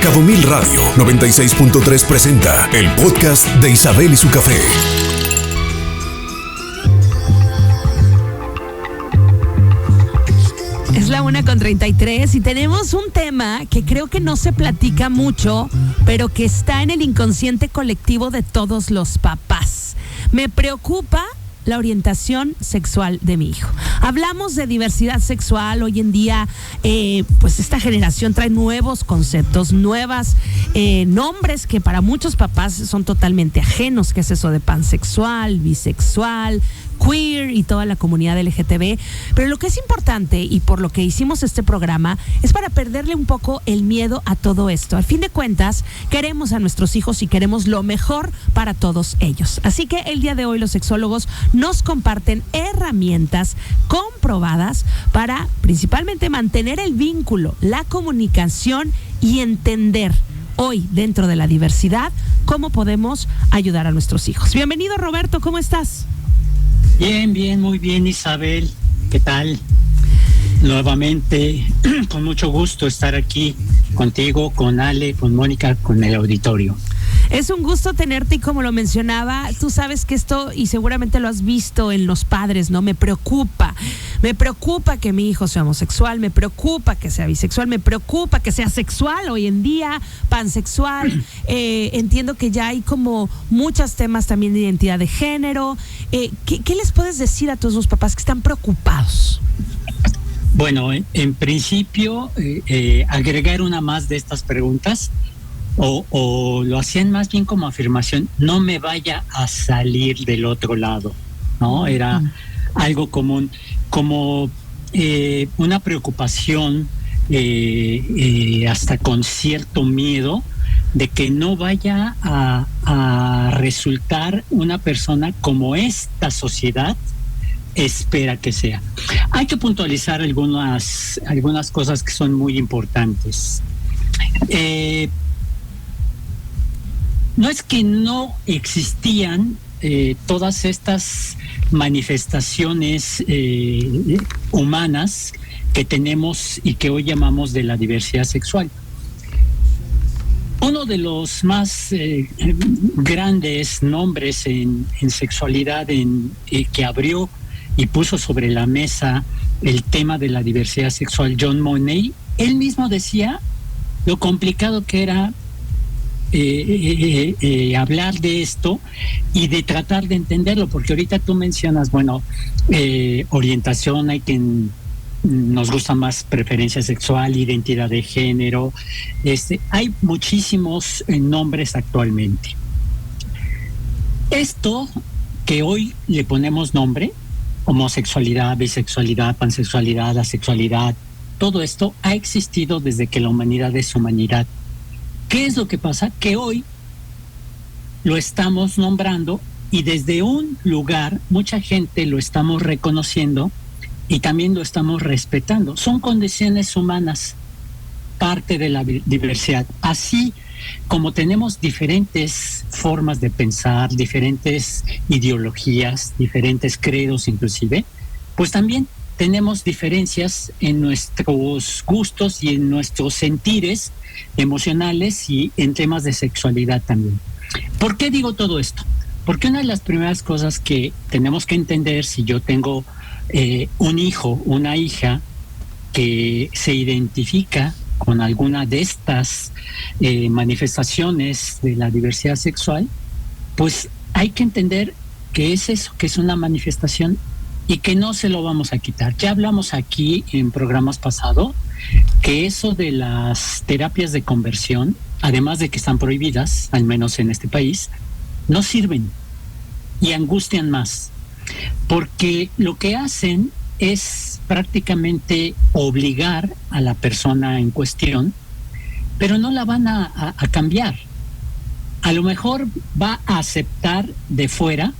Cabo Mil Radio 96.3 presenta el podcast de Isabel y su café. Es la 1:33 y tenemos un tema que creo que no se platica mucho, pero que está en el inconsciente colectivo de todos los papás. Me preocupa la orientación sexual de mi hijo. Hablamos de diversidad sexual. Hoy en día, pues esta generación trae nuevos conceptos, nuevas nombres que para muchos papás son totalmente ajenos. ¿Qué es eso de pansexual, bisexual, queer y toda la comunidad LGTB? Pero lo que es importante, y por lo que hicimos este programa, es para perderle un poco el miedo a todo esto. Al fin de cuentas, queremos a nuestros hijos y queremos lo mejor para todos ellos. Así que el día de hoy los sexólogos nos comparten herramientas comprobadas para principalmente mantener el vínculo, la comunicación y entender hoy, dentro de la diversidad, cómo podemos ayudar a nuestros hijos. Bienvenido, Roberto, ¿cómo estás? Bien, muy bien, Isabel. ¿Qué tal? Nuevamente, con mucho gusto estar aquí contigo, con Ale, con Mónica, con el auditorio. Es un gusto tenerte y como lo mencionaba, tú sabes que esto, y seguramente lo has visto en los padres, ¿no? Me preocupa que mi hijo sea homosexual, me preocupa que sea bisexual, me preocupa que sea sexual hoy en día, pansexual. Entiendo que ya hay como muchos temas también de identidad de género. ¿Qué les puedes decir a todos los papás que están preocupados? Bueno, en principio, agregar una más de estas preguntas, o lo hacían más bien como afirmación: no me vaya a salir del otro lado, ¿no? Era algo común, como una preocupación, hasta con cierto miedo de que no vaya a resultar una persona como esta sociedad espera que sea. Hay que puntualizar algunas cosas que son muy importantes. No es que no existían todas estas manifestaciones humanas que tenemos y que hoy llamamos de la diversidad sexual. Uno de los más grandes nombres en sexualidad que abrió y puso sobre la mesa el tema de la diversidad sexual, John Money, él mismo decía lo complicado que era hablar de esto y de tratar de entenderlo, porque ahorita tú mencionas, orientación, hay quien nos gusta más preferencia sexual, identidad de género, hay muchísimos nombres actualmente. Esto que hoy le ponemos nombre, homosexualidad, bisexualidad, pansexualidad, asexualidad, todo esto ha existido desde que la humanidad es humanidad. ¿Qué es lo que pasa? Que hoy lo estamos nombrando y desde un lugar mucha gente lo estamos reconociendo y también lo estamos respetando. Son condiciones humanas, parte de la diversidad. Así como tenemos diferentes formas de pensar, diferentes ideologías, diferentes credos inclusive, pues también tenemos diferencias en nuestros gustos y en nuestros sentires emocionales y en temas de sexualidad también. ¿Por qué digo todo esto? Porque una de las primeras cosas que tenemos que entender, si yo tengo un hijo, una hija que se identifica con alguna de estas manifestaciones de la diversidad sexual, pues hay que entender que es eso, que es una manifestación y que no se lo vamos a quitar. Ya hablamos aquí en programas pasados que eso de las terapias de conversión, además de que están prohibidas, al menos en este país, no sirven y angustian más, porque lo que hacen es prácticamente obligar a la persona en cuestión, pero no la van a cambiar. A lo mejor va a aceptar de fuera,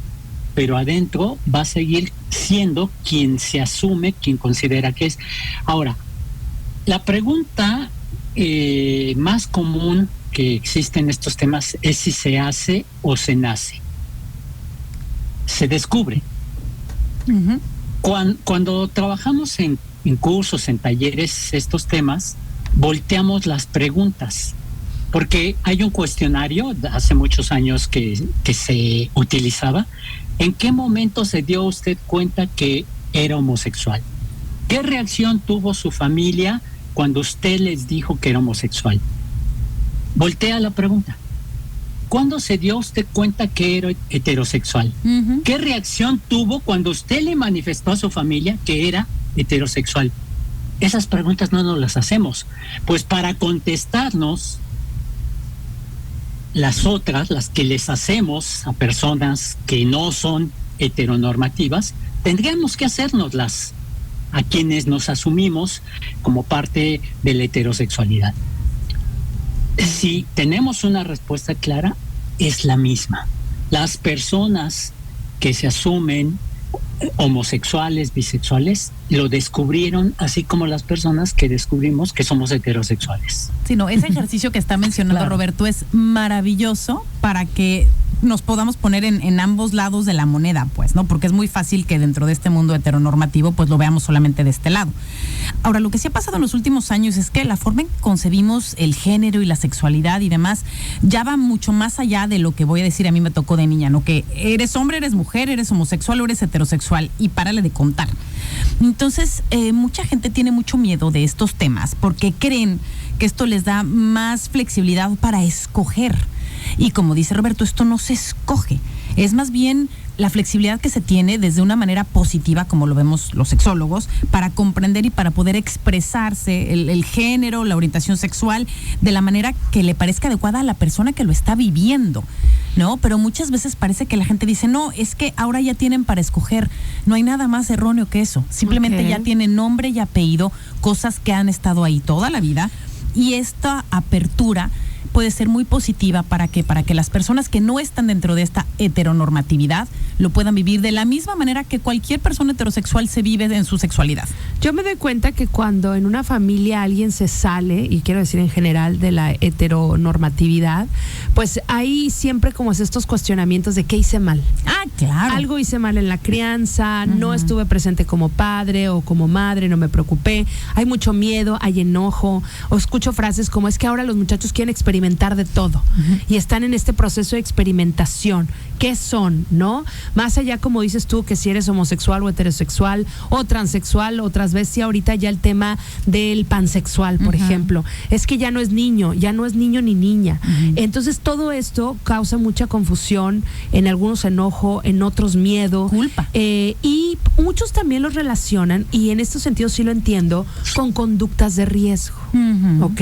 pero adentro va a seguir siendo quien se asume, quien considera que es. Ahora, la pregunta más común que existe en estos temas es si se hace o se nace. Se descubre. Uh-huh. Cuando trabajamos en cursos, en talleres, estos temas, volteamos las preguntas. porque hay un cuestionario hace muchos años que se utilizaba. ¿En qué momento se dio usted cuenta que era homosexual? ¿Qué reacción tuvo su familia cuando usted les dijo que era homosexual? Voltea la pregunta. ¿Cuándo se dio usted cuenta que era heterosexual? Uh-huh. ¿Qué reacción tuvo cuando usted le manifestó a su familia que era heterosexual? Esas preguntas no nos las hacemos. Pues para contestarnos las otras, las que les hacemos a personas que no son heteronormativas, tendríamos que hacérnoslas a quienes nos asumimos como parte de la heterosexualidad. Si tenemos una respuesta clara, es la misma. Las personas que se asumen homosexuales, bisexuales, lo descubrieron, así como las personas que descubrimos que somos heterosexuales. Sí, no, ese ejercicio que está mencionando claro. Roberto es maravilloso para que nos podamos poner en ambos lados de la moneda, pues, ¿no? Porque es muy fácil que dentro de este mundo heteronormativo, pues lo veamos solamente de este lado. Ahora, lo que sí ha pasado en los últimos años es que la forma en que concebimos el género y la sexualidad y demás ya va mucho más allá de lo que voy a decir, a mí me tocó de niña, ¿no? Que eres hombre, eres mujer, eres homosexual o eres heterosexual y párale de contar. Entonces, mucha gente tiene mucho miedo de estos temas porque creen que esto les da más flexibilidad para escoger. Y como dice Roberto, esto no se escoge, es más bien la flexibilidad que se tiene desde una manera positiva, como lo vemos los sexólogos, para comprender y para poder expresarse el género, la orientación sexual, de la manera que le parezca adecuada a la persona que lo está viviendo, ¿no? Pero muchas veces parece que la gente dice, no, es que ahora ya tienen para escoger, no hay nada más erróneo que eso, simplemente ya tienen nombre y apellido, cosas que han estado ahí toda la vida, y esta apertura puede ser muy positiva para que las personas que no están dentro de esta heteronormatividad lo puedan vivir de la misma manera que cualquier persona heterosexual se vive en su sexualidad. Yo me doy cuenta que cuando en una familia alguien se sale, y quiero decir en general, de la heteronormatividad, pues hay siempre como estos cuestionamientos de qué hice mal. Ah, claro. Algo hice mal en la crianza, no estuve presente como padre o como madre, no me preocupé, hay mucho miedo, hay enojo, o escucho frases como es que ahora los muchachos quieren experimentar de todo y están en este proceso de experimentación. ¿Qué son, no? Más allá, como dices tú, que si eres homosexual o heterosexual o transexual, otras veces, y ahorita ya el tema del pansexual, por ejemplo, es que ya no es niño ni niña. Entonces todo esto causa mucha confusión, en algunos enojo, en otros miedo, culpa, y muchos también los relacionan, y en este sentido sí lo entiendo, con conductas de riesgo. ¿Ok?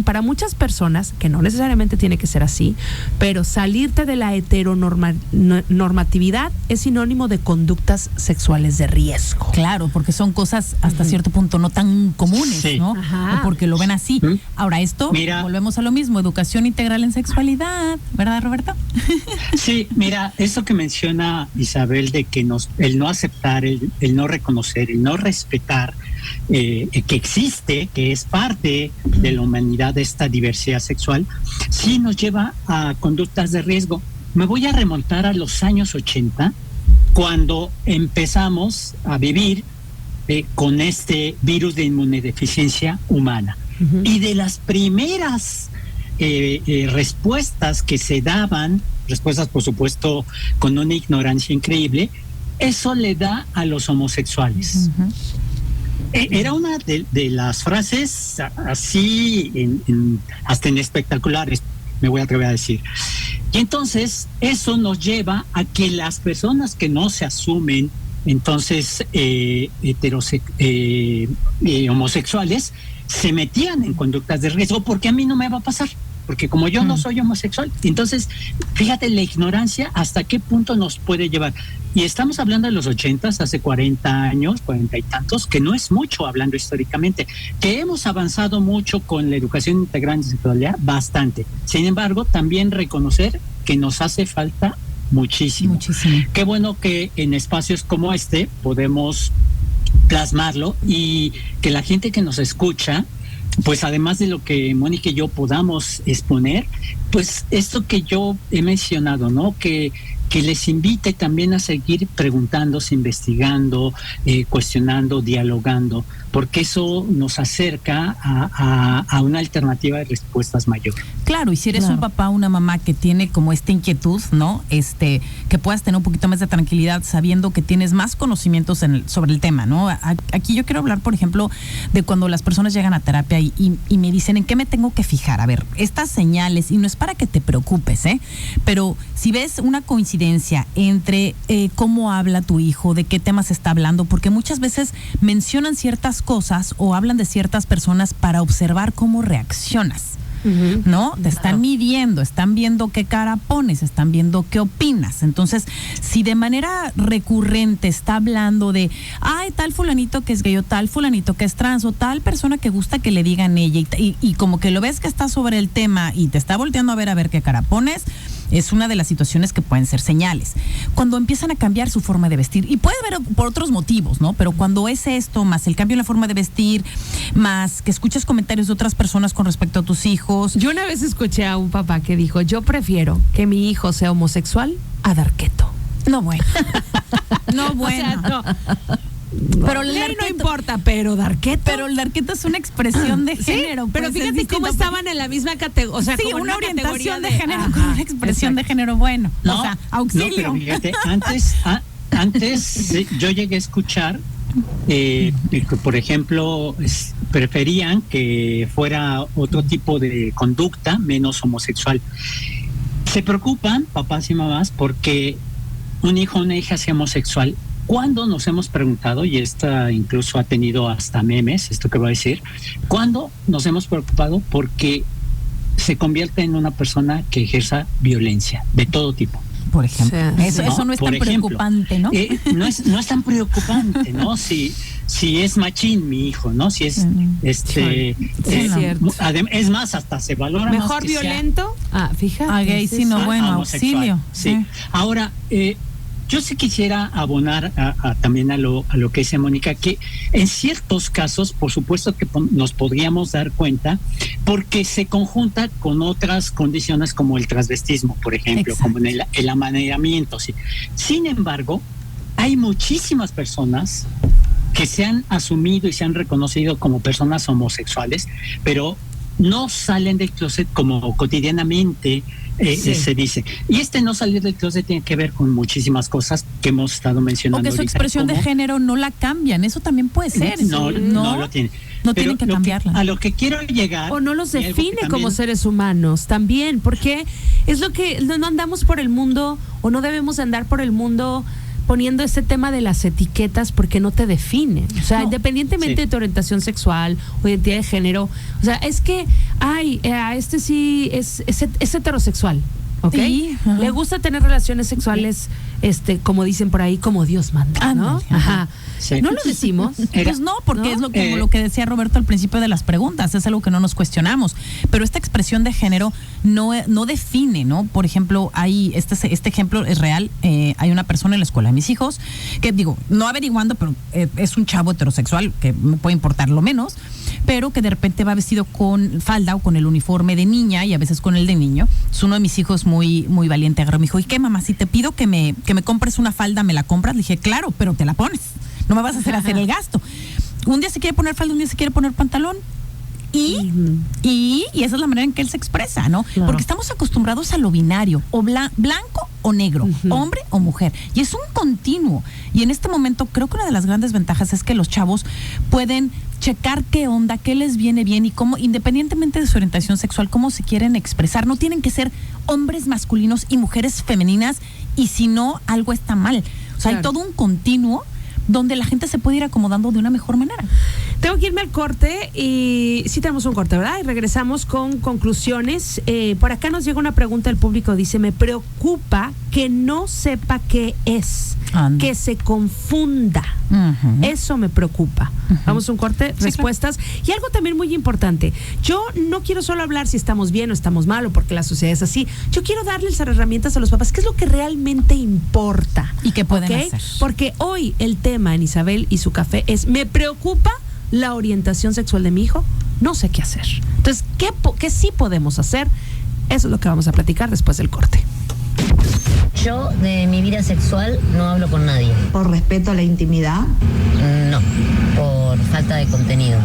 Para muchas personas, que no necesariamente tiene que ser así, pero salirte de la heteronormatividad es sinónimo de conductas sexuales de riesgo. Claro, porque son cosas hasta cierto punto no tan comunes, sí, ¿no? O porque lo ven así. Ahora, volvemos a lo mismo, educación integral en sexualidad, ¿verdad, Roberto? Sí, mira, eso que menciona Isabel de que el no aceptar, el no reconocer, el no respetar que existe, que es parte de la humanidad, esta diversidad sexual, sí nos lleva a conductas de riesgo. Me voy a remontar a los años 80, cuando empezamos a vivir con este virus de inmunodeficiencia humana. Y de las primeras respuestas que se daban, respuestas por supuesto con una ignorancia increíble, eso le da a los homosexuales. Era una de las frases así, hasta en espectaculares, me voy a atrever a decir. Y entonces eso nos lleva a que las personas que no se asumen entonces homosexuales se metían en conductas de riesgo, porque a mí no me va a pasar, porque como yo no soy homosexual. Entonces, fíjate la ignorancia hasta qué punto nos puede llevar. Y estamos hablando de los 80s, hace 40 años, 40 y tantos, que no es mucho hablando históricamente, que hemos avanzado mucho con la educación integral en sexualidad, bastante. Sin embargo, también reconocer que nos hace falta muchísimo. Qué bueno que en espacios como este podemos plasmarlo y que la gente que nos escucha, pues además de lo que Mónica y yo podamos exponer, pues esto que yo he mencionado, ¿no? Que les invite también a seguir preguntándose, investigando, cuestionando, dialogando, porque eso nos acerca a una alternativa de respuestas mayor. Claro, y si eres un papá o una mamá que tiene como esta inquietud, ¿no? Que puedas tener un poquito más de tranquilidad sabiendo que tienes más conocimientos sobre el tema, ¿no? Aquí yo quiero hablar, por ejemplo, de cuando las personas llegan a terapia y me dicen, ¿en qué me tengo que fijar? A ver, estas señales, y no es para que te preocupes, pero si ves una coincidencia entre cómo habla tu hijo, de qué temas está hablando, porque muchas veces mencionan ciertas cosas o hablan de ciertas personas para observar cómo reaccionas. ¿No? Te están midiendo, están viendo qué cara pones, están viendo qué opinas. Entonces, si de manera recurrente está hablando de, ay, tal fulanito que es gay, o tal fulanito que es trans, o tal persona que gusta que le digan ella, y como que lo ves que está sobre el tema y te está volteando a ver qué cara pones, es una de las situaciones que pueden ser señales. Cuando empiezan a cambiar su forma de vestir, y puede haber por otros motivos, ¿no? Pero cuando es esto, más el cambio en la forma de vestir, más que escuchas comentarios de otras personas con respecto a tus hijos. Yo una vez escuché a un papá que dijo, yo prefiero que mi hijo sea homosexual a darketo. No, bueno. No, bueno. O sea, no. Pero el no importa, pero darketo. Pero el darketo es una expresión de género. Sí, pero pues, fíjate cómo estaban en la misma categoría. O sea, sí, como una orientación de género ajá, con una expresión de género. Bueno, no, o sea, auxilio. No, pero fíjate, antes yo llegué a escuchar que, por ejemplo, preferían que fuera otro tipo de conducta menos homosexual. Se preocupan papás y mamás porque un hijo o una hija sea homosexual. ¿Cuándo nos hemos preguntado, y esta incluso ha tenido hasta memes, esto que voy a decir, cuándo nos hemos preocupado porque se convierte en una persona que ejerza violencia de todo tipo? Por ejemplo, eso no es tan preocupante, ¿no? No es tan preocupante, ¿no? Si es machín mi hijo, ¿no? Si es es más, hasta se valora mejor más violento. Fíjate. Gay, sí, no, bueno, auxilio. Sí. Ahora, yo sí quisiera abonar también a lo que dice Mónica, que en ciertos casos, por supuesto que nos podríamos dar cuenta, porque se conjunta con otras condiciones como el transvestismo, por ejemplo, como en el amaneramiento. Sí. Sin embargo, hay muchísimas personas que se han asumido y se han reconocido como personas homosexuales, pero no salen del closet como cotidianamente se dice. Y no salir del closet tiene que ver con muchísimas cosas que hemos estado mencionando. O que su expresión de género no la cambian, eso también puede ser. No lo tiene. No tienen que cambiarla. A lo que quiero llegar... O no los define como seres humanos también, porque es lo que no andamos por el mundo, o no debemos andar por el mundo poniendo este tema de las etiquetas porque no te define. O sea, independientemente de tu orientación sexual o identidad de género, o sea, es que, este sí es heterosexual, ¿ok? Sí, le gusta tener relaciones sexuales, como dicen por ahí, como Dios manda, ¿no? Ajá. Sí. ¿No lo decimos? Pues no, porque es lo que decía Roberto al principio de las preguntas, es algo que no nos cuestionamos. Pero esta expresión de género no define, ¿no? Por ejemplo, hay este ejemplo es real. Hay una persona en la escuela de mis hijos que, no averiguando, pero es un chavo heterosexual, que me puede importar lo menos, pero que de repente va vestido con falda o con el uniforme de niña y a veces con el de niño. Es uno de mis hijos muy, muy valiente, agarró, me dijo, ¿y qué, mamá? Si te pido que me compres una falda, ¿me la compras? Le dije, claro, pero te la pones. No me vas a hacer el gasto. Un día se quiere poner falda, un día se quiere poner pantalón. Y esa es la manera en que él se expresa, ¿no? Claro. Porque estamos acostumbrados a lo binario, o blanco o negro, hombre o mujer. Y es un continuo. Y en este momento creo que una de las grandes ventajas es que los chavos pueden checar qué onda, qué les viene bien y cómo, independientemente de su orientación sexual, cómo se quieren expresar. No tienen que ser hombres masculinos y mujeres femeninas, y si no, algo está mal. O sea, hay todo un continuo donde la gente se puede ir acomodando de una mejor manera. Tengo que irme al corte, y sí tenemos un corte, ¿verdad? Y regresamos con conclusiones. Por acá nos llega una pregunta del público, dice, me preocupa que no sepa qué es, que se confunda. Eso me preocupa. Vamos a un corte, respuestas. Claro. Y algo también muy importante, yo no quiero solo hablar si estamos bien o estamos mal, o porque la sociedad es así. Yo quiero darles herramientas a los papás, qué es lo que realmente importa. Y qué pueden hacer. Porque hoy el tema en Isabel y su café es, me preocupa la orientación sexual de mi hijo, no sé qué hacer. Entonces, ¿qué sí podemos hacer? Eso es lo que vamos a platicar después del corte. Yo de mi vida sexual no hablo con nadie. ¿Por respeto a la intimidad? No, por falta de contenido.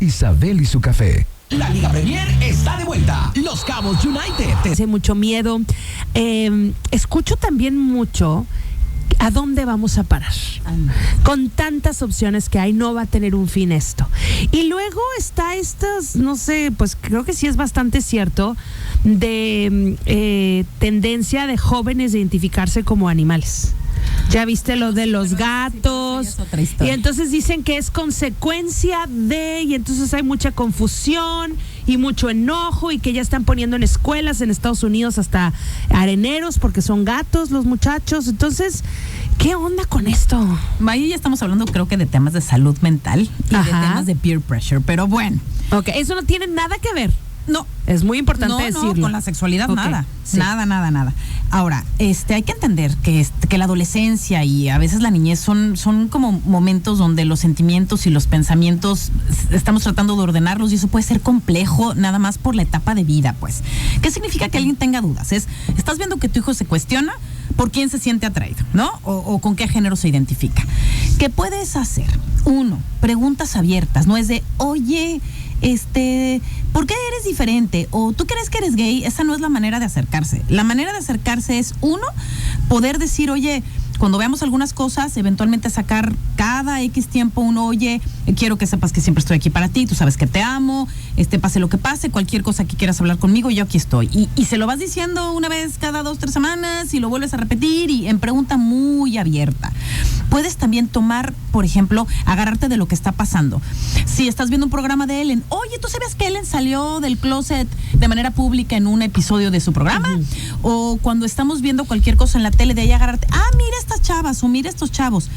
Isabel y su café. La Liga Premier está de vuelta. Los Cabos United. Hace mucho miedo. Escucho también mucho a dónde vamos a parar. Con tantas opciones que hay, no va a tener un fin esto. Y luego está estas, no sé, pues creo que sí es bastante cierto, de tendencia de jóvenes de identificarse como animales. Ya viste lo de los gatos, y entonces dicen que es consecuencia de, y entonces hay mucha confusión y mucho enojo, y que ya están poniendo en escuelas en Estados Unidos hasta areneros porque son gatos los muchachos. Entonces, ¿qué onda con esto? Ahí ya estamos hablando, creo que de temas de salud mental y de temas de peer pressure, pero bueno. Ok, eso no tiene nada que ver. No. Es muy importante decirlo. No, con la sexualidad nada. Sí. Nada. Ahora, hay que entender que la adolescencia y a veces la niñez son como momentos donde los sentimientos y los pensamientos estamos tratando de ordenarlos, y eso puede ser complejo nada más por la etapa de vida, pues. ¿Qué significa que alguien tenga dudas? Estás viendo que tu hijo se cuestiona por quién se siente atraído, ¿no? O con qué género se identifica. ¿Qué puedes hacer? 1, preguntas abiertas, no es de, oye, ¿por qué eres diferente? O ¿tú crees que eres gay? Esa no es la manera de acercarse. La manera de acercarse es, 1, poder decir, oye, cuando veamos algunas cosas, eventualmente sacar cada X tiempo oye, quiero que sepas que siempre estoy aquí para ti, tú sabes que te amo, pase lo que pase, cualquier cosa que quieras hablar conmigo, yo aquí estoy. Y se lo vas diciendo una vez cada 2, 3 semanas, y lo vuelves a repetir, y en pregunta muy abierta. Puedes también tomar, por ejemplo, agarrarte de lo que está pasando. Si estás viendo un programa de Ellen, oye, ¿tú sabías que Ellen salió del closet de manera pública en un episodio de su programa? O cuando estamos viendo cualquier cosa en la tele, de ahí agarrarte, mira estas chavas o mira estos chavos.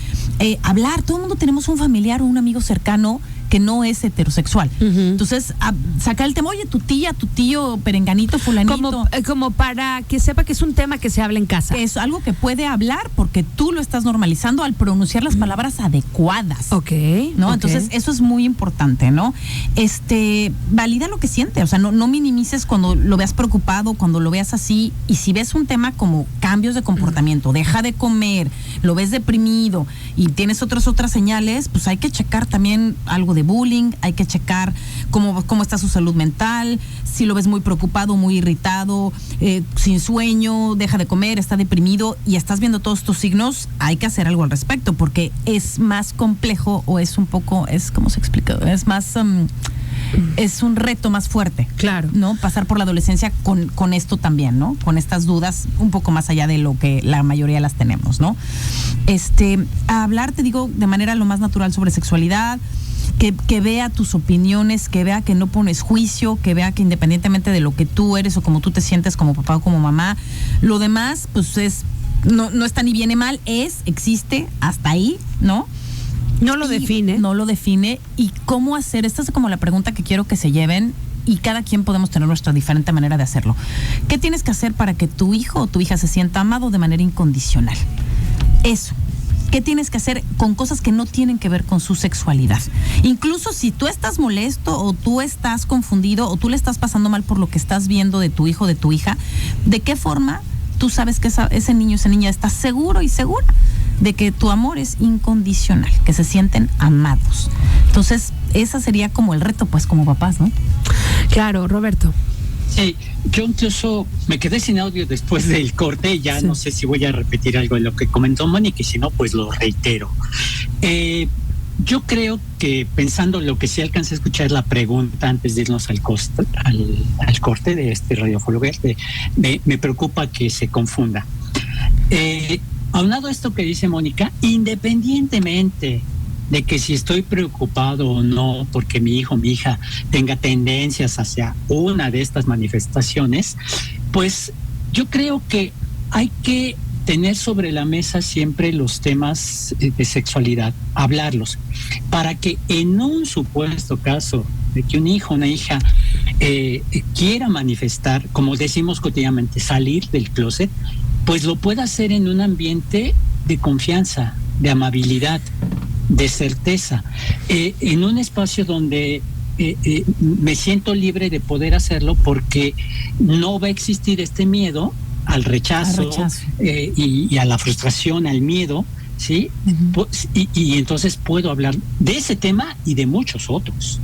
Hablar, todo el mundo tenemos un familiar o un amigo cercano que no es heterosexual. Entonces, sacar el tema, oye, tu tía, tu tío, perenganito, fulanito. Como para que sepa que es un tema que se habla en casa. Es algo que puede hablar porque tú lo estás normalizando al pronunciar las palabras adecuadas. Ok. ¿No? Entonces, eso es muy importante, ¿no? Valida lo que siente, o sea, no minimices cuando lo veas preocupado, cuando lo veas así, y si ves un tema como cambios de comportamiento, deja de comer, lo ves deprimido y tienes otras señales, pues hay que checar también algo de bullying, hay que checar cómo está su salud mental, si lo ves muy preocupado, muy irritado, sin sueño, deja de comer, está deprimido y estás viendo todos estos signos, hay que hacer algo al respecto, porque es más complejo o ¿cómo se explica? Es más... es un reto más fuerte. Claro. ¿No? Pasar por la adolescencia con esto también, ¿no? Con estas dudas un poco más allá de lo que la mayoría las tenemos, ¿no? A hablar, te digo, de manera lo más natural sobre sexualidad, que vea tus opiniones, que vea que no pones juicio, que vea que independientemente de lo que tú eres o como tú te sientes como papá o como mamá, lo demás, pues no está ni bien ni mal, existe hasta ahí, ¿no? No lo define. No lo define. ¿Y cómo hacer? Esta es como la pregunta que quiero que se lleven, y cada quien podemos tener nuestra diferente manera de hacerlo. ¿Qué tienes que hacer para que tu hijo o tu hija se sienta amado de manera incondicional? Eso. ¿Qué tienes que hacer con cosas que no tienen que ver con su sexualidad? Incluso si tú estás molesto o tú estás confundido o tú le estás pasando mal por lo que estás viendo de tu hijo o de tu hija, ¿de qué forma tú sabes que ese niño, esa niña está seguro y segura de que tu amor es incondicional, que se sienten amados? Entonces, esa sería como el reto, pues, como papás, ¿no? Claro, Roberto. Sí, yo incluso me quedé sin audio después del corte, ya no sé si voy a repetir algo de lo que comentó Mónica, y si no, pues lo reitero. Yo creo que pensando lo que sí alcancé a escuchar la pregunta antes de irnos al corte de este Radio Foro Verde, me preocupa que se confunda. Aunado a esto que dice Mónica, independientemente de que si estoy preocupado o no porque mi hijo o mi hija tenga tendencias hacia una de estas manifestaciones, pues yo creo que hay que tener sobre la mesa siempre los temas de sexualidad, hablarlos, para que en un supuesto caso de que un hijo o una hija quiera manifestar, como decimos cotidianamente, salir del closet, pues lo pueda hacer en un ambiente de confianza, de amabilidad, de certeza, en un espacio donde me siento libre de poder hacerlo porque no va a existir este miedo al rechazo, y a la frustración, al miedo, ¿sí? Y entonces puedo hablar de ese tema y de muchos otros,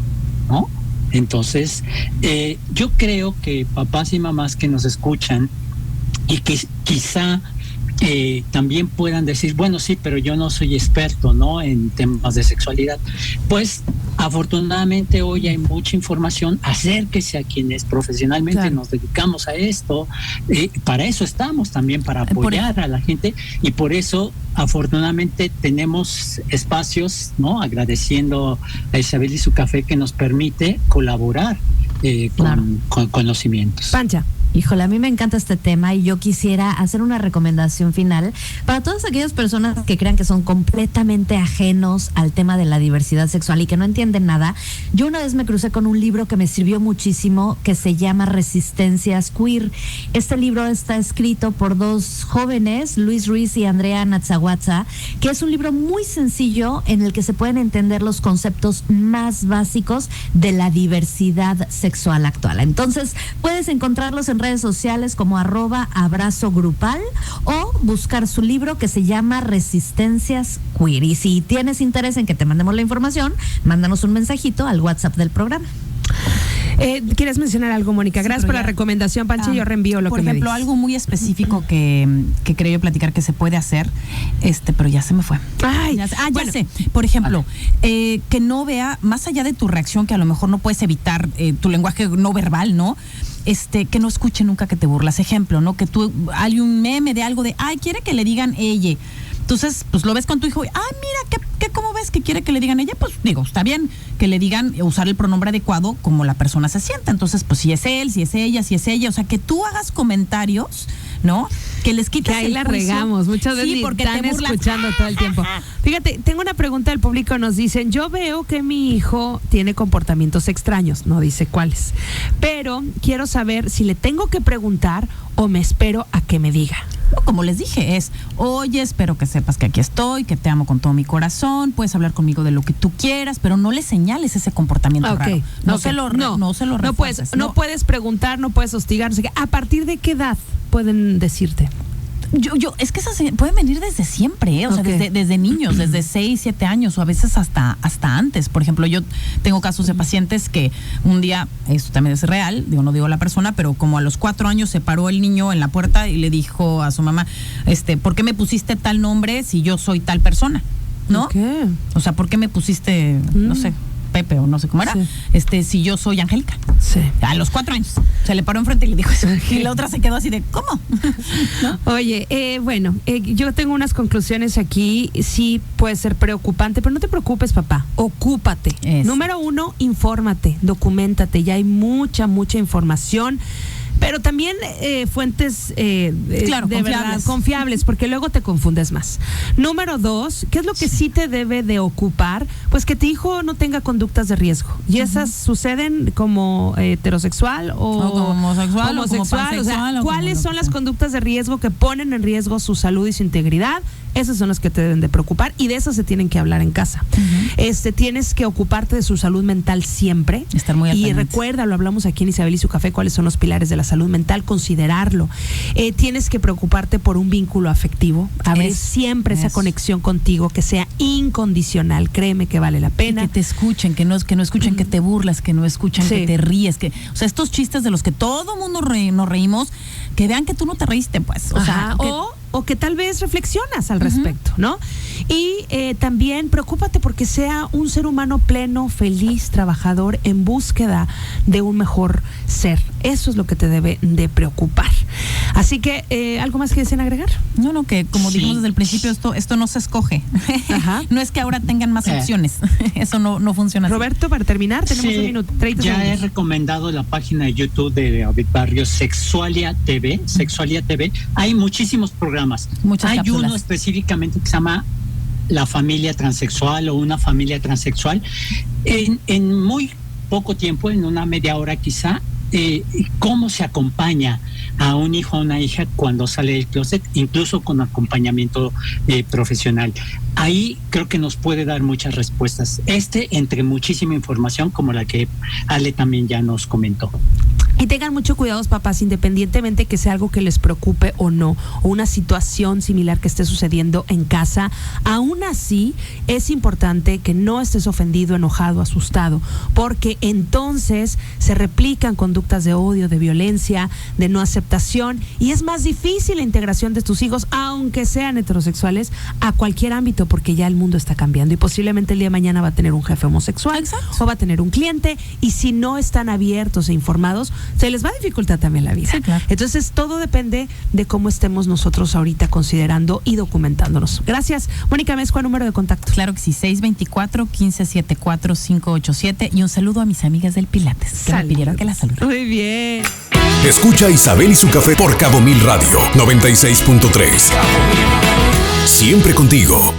¿no? Entonces, yo creo que papás y mamás que nos escuchan y que quizá también puedan decir, bueno, sí, pero yo no soy experto, ¿no?, en temas de sexualidad. Pues afortunadamente hoy hay mucha información. Acérquese a quienes profesionalmente nos dedicamos a esto. Para eso estamos también, para apoyar a la gente, y por eso afortunadamente tenemos espacios, ¿no?, agradeciendo a Isabel y su café, que nos permite colaborar con conocimientos. Pancha. Híjole, a mí me encanta este tema y yo quisiera hacer una recomendación final para todas aquellas personas que crean que son completamente ajenos al tema de la diversidad sexual y que no entienden nada. Yo una vez me crucé con un libro que me sirvió muchísimo, que se llama Resistencias Queer. Este libro está escrito por dos jóvenes, Luis Ruiz y Andrea Natzahuatza, que es un libro muy sencillo en el que se pueden entender los conceptos más básicos de la diversidad sexual actual. Entonces, puedes encontrarlos en redes sociales como @abrazogrupal o buscar su libro que se llama Resistencias Queer. Y si tienes interés en que te mandemos la información, mándanos un mensajito al WhatsApp del programa. ¿Quieres mencionar algo, Mónica? Sí, gracias por la recomendación, Pancha. Yo reenvío lo que me dices. Por ejemplo, algo muy específico que quería yo platicar que se puede hacer, pero ya se me fue. Ya sé. Por ejemplo, que no vea, más allá de tu reacción, que a lo mejor no puedes evitar tu lenguaje no verbal, ¿no? Que no escuche nunca que te burlas. Ejemplo, ¿no? Que hay un meme de algo de, quiere que le digan ella. Entonces, pues lo ves con tu hijo y, mira, ¿cómo ves que quiere que le digan ella? Pues digo, está bien que le digan, usar el pronombre adecuado como la persona se sienta. Entonces, pues si es él, si es ella, o sea, que tú hagas comentarios, ¿no? Que les quites que ahí el la juicio. regamos, muchas veces porque están escuchando todo el tiempo. Fíjate, tengo una pregunta del público, nos dicen, yo veo que mi hijo tiene comportamientos extraños, no dice cuáles, pero quiero saber si le tengo que preguntar o me espero a que me diga. Como les dije, oye, espero que sepas que aquí estoy, que te amo con todo mi corazón, puedes hablar conmigo de lo que tú quieras, pero no le señales ese comportamiento raro. No se lo refuerces. No puedes preguntar, no puedes hostigar, no sé qué. ¿A partir de qué edad pueden decirte? Es que esas pueden venir desde siempre, o sea, desde niños, desde 6, 7 años, o a veces hasta antes. Por ejemplo, yo tengo casos de pacientes que un día, esto también es real, no digo la persona, pero como a los 4 años se paró el niño en la puerta y le dijo a su mamá, ¿por qué me pusiste tal nombre si yo soy tal persona? ¿No? Okay. O sea, ¿por qué me pusiste, no sé, Pepe o no sé cómo era, si yo soy Angélica? Sí. A los 4 años se le paró enfrente y le dijo eso. Y la otra se quedó así de, ¿cómo? ¿No? Oye, yo tengo unas conclusiones aquí. Sí puede ser preocupante, pero no te preocupes, papá. Ocúpate. Número 1, infórmate, documéntate. Ya hay mucha información. Pero también fuentes confiables, porque luego te confundes más. Número 2, ¿qué es lo que sí te debe de ocupar? Pues que tu hijo no tenga conductas de riesgo. Y esas suceden como heterosexual o como homosexual. O sea, ¿cuáles son las conductas de riesgo que ponen en riesgo su salud y su integridad? Esas son las que te deben de preocupar y de esas se tienen que hablar en casa. Tienes que ocuparte de su salud mental siempre. Estar muy al pendiente. Y recuerda, lo hablamos aquí en Isabel y su café, cuáles son los pilares de la salud mental, considerarlo. Tienes que preocuparte por un vínculo afectivo, abrir siempre esa conexión contigo, que sea incondicional. Créeme que vale la pena. Y que te escuchen, que no escuchen que te burlas, que no escuchen que te ríes, o sea, estos chistes de los que todo mundo nos reímos, que vean que tú no te reíste, pues. O que tal vez reflexionas al respecto, ¿no? Y también preocúpate porque sea un ser humano pleno, feliz, trabajador, en búsqueda de un mejor ser. Eso es lo que te debe de preocupar. Así que, ¿algo más que deseen agregar? No, que como dijimos desde el principio, esto no se escoge. No es que ahora tengan más opciones. Eso no funciona así. Roberto, para terminar, tenemos un minuto, 30 segundos. Ya he recomendado la página de YouTube de David Barrios, Sexualia TV. Hay muchísimos programas. Hay cápsulas. Uno específicamente que se llama La Familia Transexual o Una Familia Transexual. En muy poco tiempo, en una media hora quizá, cómo se acompaña a un hijo o una hija cuando sale del closet, incluso con acompañamiento profesional. Ahí creo que nos puede dar muchas respuestas. Entre muchísima información como la que Ale también ya nos comentó. Y tengan mucho cuidado, papás, independientemente que sea algo que les preocupe o no, o una situación similar que esté sucediendo en casa, aún así es importante que no estés ofendido, enojado, asustado, porque entonces se replican conductas de odio, de violencia, de no aceptación, y es más difícil la integración de tus hijos, aunque sean heterosexuales, a cualquier ámbito, porque ya el mundo está cambiando y posiblemente el día de mañana va a tener un jefe homosexual. Exacto. O va a tener un cliente, y si no están abiertos e informados, se les va a dificultar también la vida. Sí, claro. Entonces, todo depende de cómo estemos nosotros ahorita considerando y documentándonos. Gracias. Mónica Mezcua, número de contacto. Claro que sí, 624-1574-587. Y un saludo a mis amigas del Pilates, que me pidieron que las salude. Muy bien. Escucha a Isabel y su café por Cabo Mil Radio 96.3. Siempre contigo.